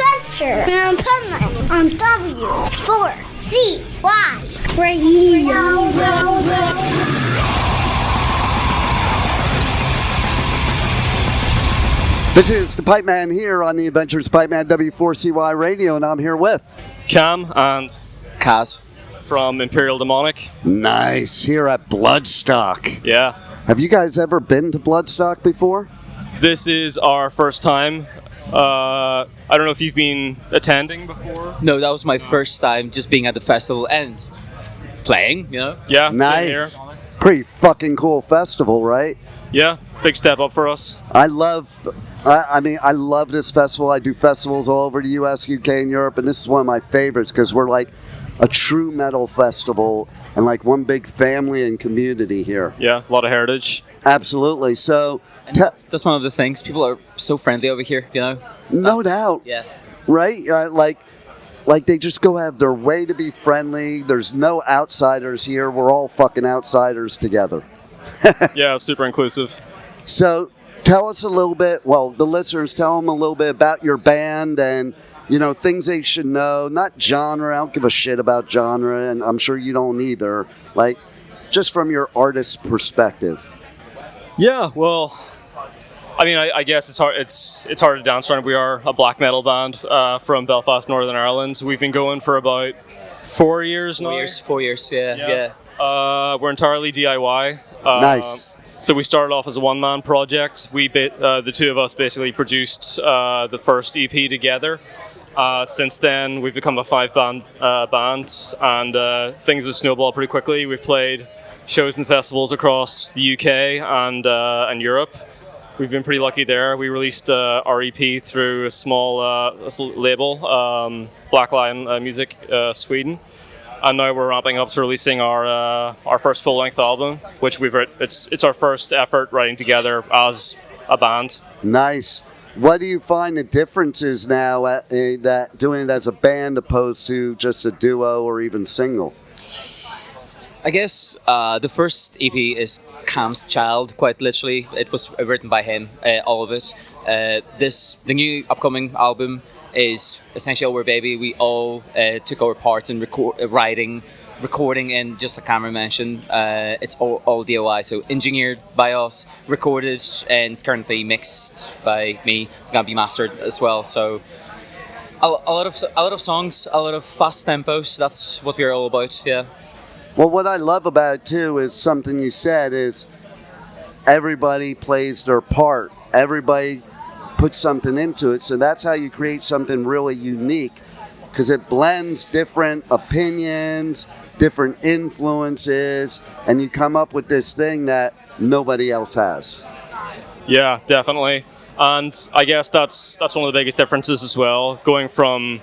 adventure in Pipeman on W4CY Radio. This is the Pipeman here on the Adventures Pipeman W4CY Radio, and I'm here with Cam and Kaz from Imperial Demonic. Nice, here at Bloodstock. Yeah. Have you guys ever been to Bloodstock before? This is our first time. I don't know if you've been attending before. No, that was my first time just being at the festival and playing, you know? Yeah, Nice. same here. Pretty fucking cool festival, right? Yeah, big step up for us. I love this festival. I do festivals all over the US, UK, and Europe, and this is one of my favorites because we're like a true metal festival and like one big family and community here. Yeah, a lot of heritage. Absolutely. So, And that's one of the things. People are so friendly over here, you know? no doubt, Yeah. right? Like they just go out of their way to be friendly. There's no outsiders here. We're all fucking outsiders together. Yeah, super inclusive. So tell us a little bit, well, the listeners, tell them a little bit about your band and, you know, things they should know. Not genre, I don't give a shit about genre, and I'm sure you don't either. Like, just from your artist perspective. Yeah, well, I mean, I guess it's hard to downstream. We are a black metal band from Belfast, Northern Ireland. We've been going for about 4 years now. 4 years, yeah. We're entirely DIY. Nice. So we started off as a one-man project. The two of us basically produced the first EP together. Since then, we've become a five-band band, and things have snowballed pretty quickly. We've played shows and festivals across the UK and Europe. We've been pretty lucky there. We released our EP through a small label, Black Lion Music, Sweden. And now we're ramping up to releasing our first full-length album, which it's our first effort writing together as a band. Nice. What do you find the differences now that doing it as a band opposed to just a duo or even single? I guess the first EP is Cam's child, quite literally. It was written by him, all of it. The new upcoming album is essentially our baby. We all took our parts in recording, and just like Cameron mentioned, it's all DIY, so engineered by us, recorded, and it's currently mixed by me. It's gonna be mastered as well. So a lot of songs, a lot of fast tempos. That's what we're all about. Yeah. Well, what I love about it too is something you said is everybody plays their part. Everybody puts something into it, so that's how you create something really unique, because it blends different opinions, different influences, and you come up with this thing that nobody else has. Yeah, definitely. And I guess that's one of the biggest differences as well. Going from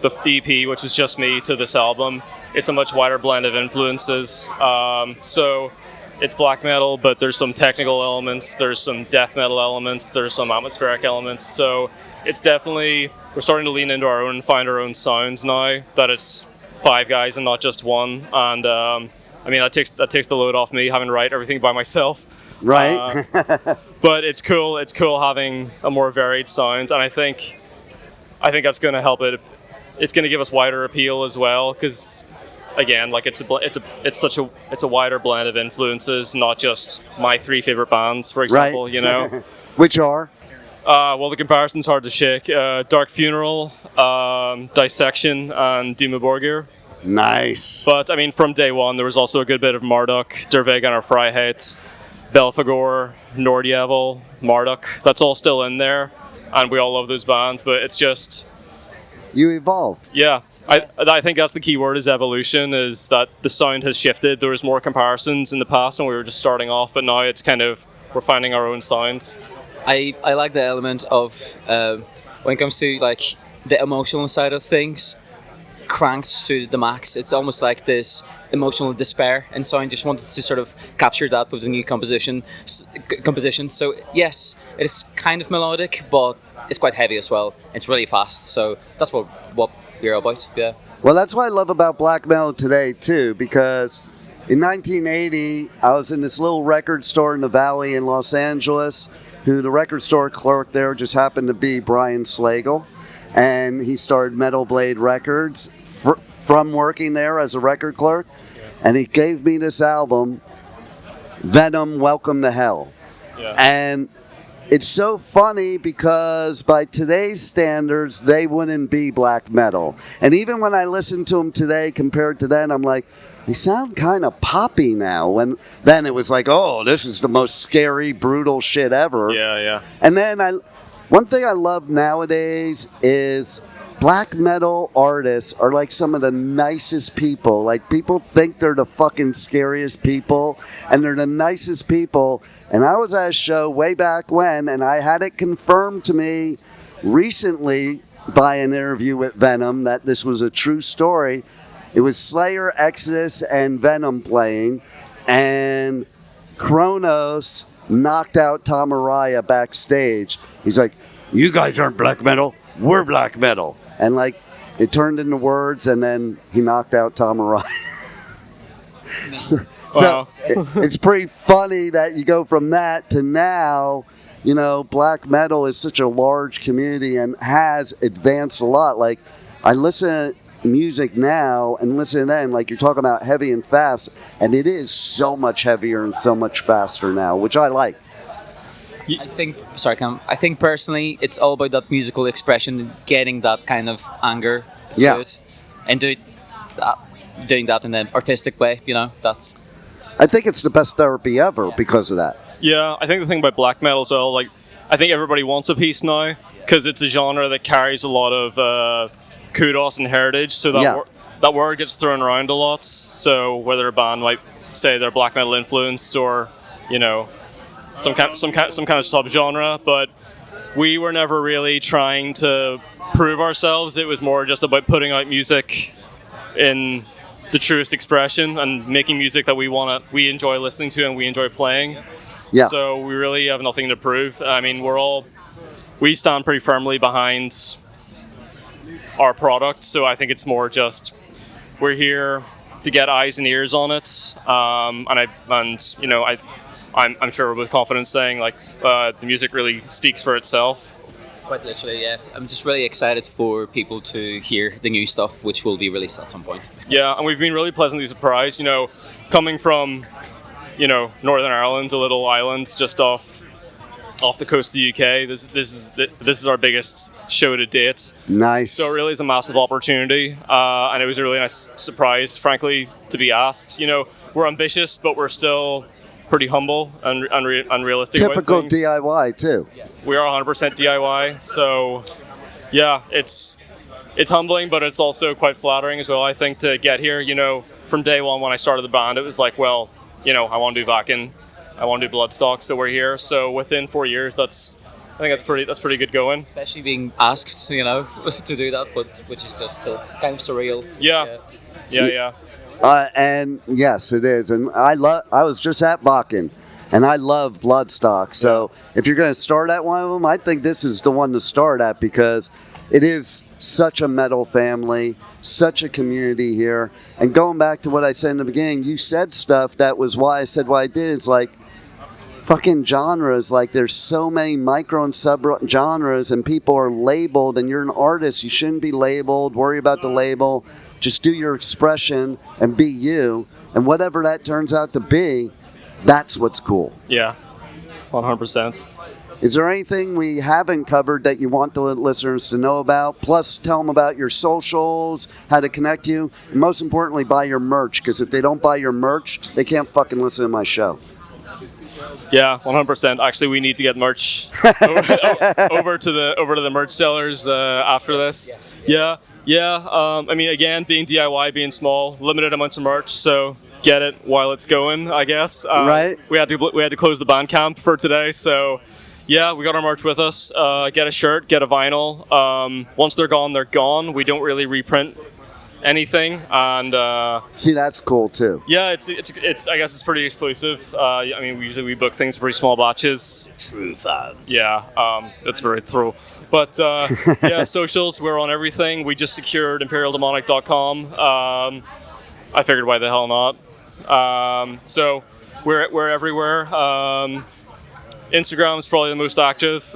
the EP, which was just me, to this album, it's a much wider blend of influences. So it's black metal, but there's some technical elements, there's some death metal elements, there's some atmospheric elements. So it's definitely, we're starting to lean into our own, find our own sounds now, that it's five guys and not just one. And I mean, that takes the load off me, having to write everything by myself. Right. But it's cool having a more varied sound, and I think that's going to help it. It's going to give us wider appeal as well, because again, like it's a wider blend of influences, not just my three favorite bands, for example. Right. You know, Which are? well, the comparison's hard to shake. Dark Funeral, Dissection, and Dima Borgir. Nice. But I mean, from day one, there was also a good bit of Marduk, Der Weg einer Freiheit, Belfagor, Nordjävel, Marduk. That's all still in there, and we all love those bands. But it's just, You evolve. yeah. I think that's the key word, is evolution, is that the sound has shifted. There was more comparisons in the past and we were just starting off, but now it's kind of, we're finding our own sounds. I like the element of when it comes to like the emotional side of things, cranked to the max. It's almost like this emotional despair, and sound just wanted to sort of capture that with the new composition. So yes, it is kind of melodic, but it's quite heavy as well. It's really fast, so that's what we're about. Yeah. Well, that's what I love about black metal today too, because in 1980 I was in this little record store in the Valley in Los Angeles, who the record store clerk there just happened to be Brian Slagle. and he started Metal Blade Records from working there as a record clerk, and he gave me this album, Venom, Welcome to Hell. Yeah. And it's so funny because by today's standards, they wouldn't be black metal. And even when I listen to them today compared to then, I'm like, they sound kind of poppy now. When then it was like, oh, this is the most scary, brutal shit ever. Yeah. And then one thing I love nowadays is black metal artists are like some of the nicest people. Like, people think they're the fucking scariest people, and they're the nicest people. And I was at a show way back when, and I had it confirmed to me recently by an interview with Venom that this was a true story. It was Slayer, Exodus, and Venom playing, and Kronos knocked out Tom Araya backstage. He's like, you guys aren't black metal, we're black metal. And like, it turned into words, and then he knocked out Tom Araya. So it's pretty funny that you go from that to now. You know, black metal is such a large community and has advanced a lot. Like, I listen to music now and listen then, like you're talking about heavy and fast, and it is so much heavier and so much faster now, which I like. I think, sorry, Cam. I think personally, it's all about that musical expression, getting that kind of anger through it, and doing that in an artistic way. You know, that's. I think it's the best therapy ever because of that. Yeah, I think the thing about black metal as well, like, I think everybody wants a piece now because it's a genre that carries a lot of kudos and heritage. So that word gets thrown around a lot. So whether a band might say they're black metal influenced or, you know, some kind of subgenre, but we were never really trying to prove ourselves. It was more just about putting out music in the truest expression and making music that we enjoy listening to and we enjoy playing. Yeah. So we really have nothing to prove. I mean, we stand pretty firmly behind our product. So I think it's more just we're here to get eyes and ears on it. I'm sure with confidence saying like the music really speaks for itself. Quite literally, yeah. I'm just really excited for people to hear the new stuff, which will be released at some point. Yeah, and we've been really pleasantly surprised. You know, coming from, you know, Northern Ireland, a little island just off the coast of the UK. This is our biggest show to date. Nice. So it really is a massive opportunity, and it was a really nice surprise, frankly, to be asked. You know, we're ambitious, but we're still pretty humble and unrealistic. Typical DIY too. We are 100% DIY, so yeah, it's humbling, but it's also quite flattering as well. I think to get here, you know, from day one when I started the band, it was like, well, you know, I want to do Vakin, I want to do Bloodstock, so we're here. So within 4 years, I think that's pretty good going. Especially being asked, you know, to do that, but which is just still kind of surreal. Yeah. And yes, it is. And I was just at Vakin, and I love Bloodstock. So if you're going to start at one of them, I think this is the one to start at because it is such a metal family, such a community here. And going back to what I said in the beginning, you said stuff that was why I said what I did. It's like fucking genres. Like there's so many micro and sub genres, and people are labeled. And you're an artist, you shouldn't be labeled. Worry about the label. Just do your expression and be you. And whatever that turns out to be, that's what's cool. Yeah, 100%. Is there anything we haven't covered that you want the listeners to know about? Plus, tell them about your socials, how to connect you, and most importantly, buy your merch. Because if they don't buy your merch, they can't fucking listen to my show. Yeah, 100%. Actually, we need to get merch over to the merch sellers after this. Yes. Yeah. I mean, again, being DIY, being small, limited amounts of merch, so get it while it's going, I guess. Right. We had to close the Bandcamp for today, so yeah, we got our merch with us. Get a shirt, get a vinyl. Once they're gone, they're gone. We don't really reprint anything, and see, that's cool too. Yeah, it's I guess it's pretty exclusive. I mean, we book things in pretty small batches. True fans. Yeah, that's very true. But yeah, socials, we're on everything. We just secured ImperialDemonic.com. I figured why the hell not. So we're everywhere. Instagram is probably the most active.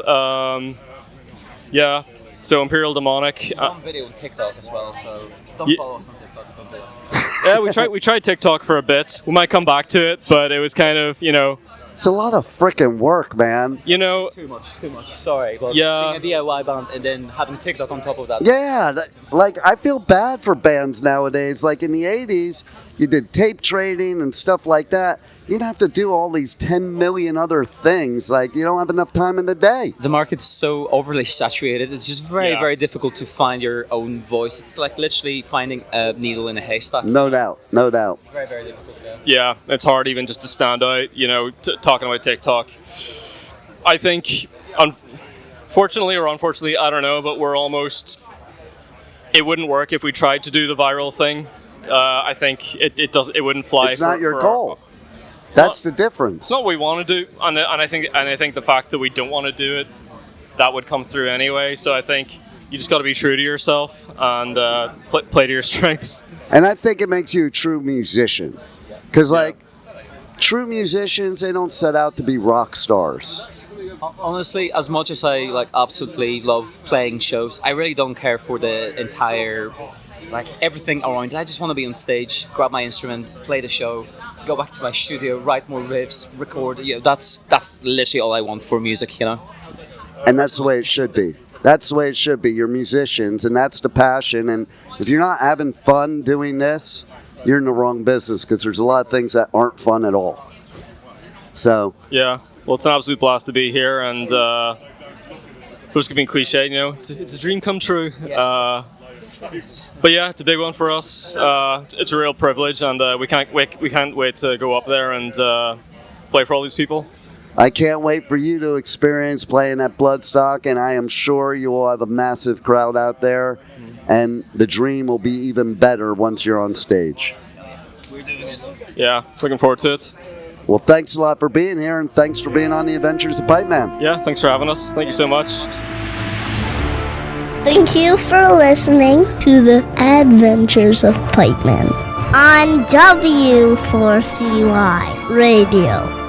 Yeah. So Imperial Demonic. One video on TikTok as well, so don't Ye- follow us on TikTok. Don't say that. Yeah, we tried TikTok for a bit. We might come back to it, but it was kind of, It's a lot of freaking work, man. Too much. Sorry, but Yeah. being a DIY band and then having TikTok on top of that. Yeah, like I feel bad for bands nowadays. Like in the 80s, you did tape trading and stuff like that. You'd have to do all these 10 million other things. Like you don't have enough time in the day. The market's so overly saturated. It's just very, Yeah. very difficult to find your own voice. It's like literally finding a needle in a haystack. No doubt, no doubt. Very, very difficult. Yeah. yeah, it's hard even just to stand out, talking about TikTok. I think, fortunately or unfortunately, I don't know, but it wouldn't work if we tried to do the viral thing. I think it wouldn't fly. It's not your for goal. That's the difference. It's not what we want to do, and I think the fact that we don't want to do it, that would come through anyway. So I think you just got to be true to yourself and play to your strengths. And I think it makes you a true musician. Because, true musicians, they don't set out to be rock stars. Honestly, as much as I absolutely love playing shows, I really don't care for the entire everything around it. I just want to be on stage, grab my instrument, play the show, go back to my studio, write more riffs, record. That's literally all I want for music. And that's the way it should be. That's the way it should be. You're musicians, and that's the passion. And if you're not having fun doing this, you're in the wrong business because there's a lot of things that aren't fun at all. So Yeah, well, it's an absolute blast to be here, and just being cliche, it's a dream come true. Yes. But yeah, it's a big one for us. It's a real privilege, and we can't wait to go up there and play for all these people. I can't wait for you to experience playing at Bloodstock, and I am sure you will have a massive crowd out there, and the dream will be even better once you're on stage. We're doing it. Yeah, looking forward to it. Well, thanks a lot for being here, and thanks for being on the Adventures of Pipeman. Yeah, thanks for having us. Thank you so much. Thank you for listening to the Adventures of Pipeman on W4CY Radio.